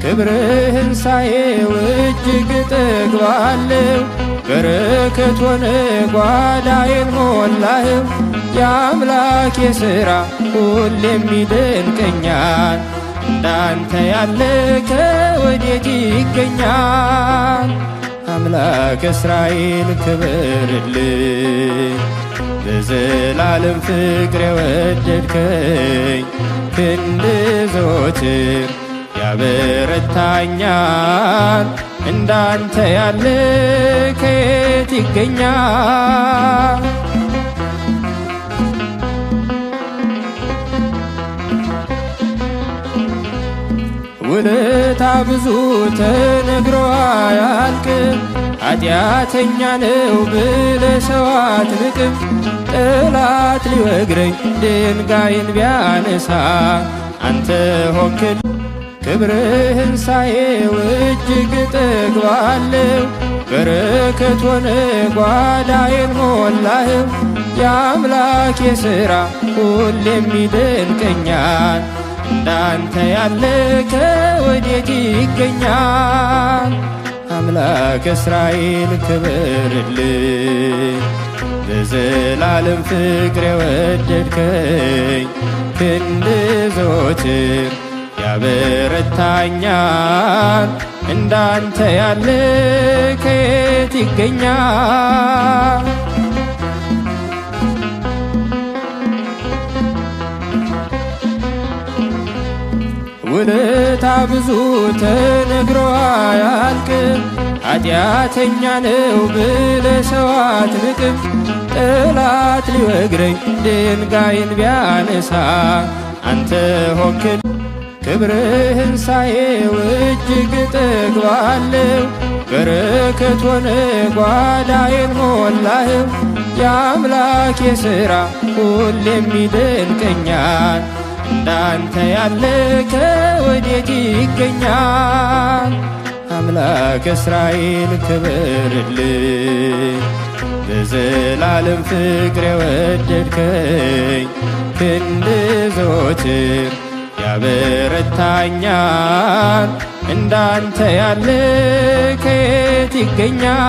ክብርህን ሳየው እጅግ እጠግባለሁ። በረከት ሆነ ጓዳዬን ሞላኸው። የአምላኬ ሥራ ሁሌም ይደንቀኛል። እንዳንተ ያለ ከወዴት ይገኛል? አምላክ እስራኤል ክበርልኝ። በዘላለም ፍቅር የወደድከኝ ክንድ ዘወትር ያበረታኛል። እንዳንተ ያለ ከየት ይገኛል? ውለታ ብዙ ተነግሮ አያልቅም። ኃጢአተኛ ነው ብለህ ሰው አትንቅም። ጠላት ሊወግረኝ ድንጋይን ቢያነሳ አንተ ሆንክል። ክብርህን ሳየው እጅግ እጠግባለሁ። በረከት ሆነ ጓዳዬን ሞላኸው። የአምላኬ ሥራ ሁሌም ይደንቀኛል። እንዳንተ ያለ ከወዴት ይገኛል? አምላክ እስራኤል ክበርልኝ። በዘላለም ፍቅር የወደድከኝ ክንድ ዘወትር ያበረታኛል። እንዳንተ ያለ ከየት ይገኛል? ውለታ ብዙ ተነግሮ አያልቅም። ኃጢአተኛ ነው ብለህ ሰው አትንቅም። ጠላት ሊወግረኝ ድንጋይን ቢያነሳ አንተ ሆንክል። ክብርህን ሳየው እጅግ እጠግባለሁ። በረከት ሆነ ጓዳዬን ሞላኸው። የአምላኬ ሥራ ሁሌም ይደንቀኛል። እንዳንተ ያለ ከወዴት ይገኛል? አምላክ እስራኤል ክበርልኝ። በዘላለም ፍቅር የወደድከኝ ክንድ ዘወትር ያበረታኛል። እንዳንተ ያለ ከየት ይገኛል?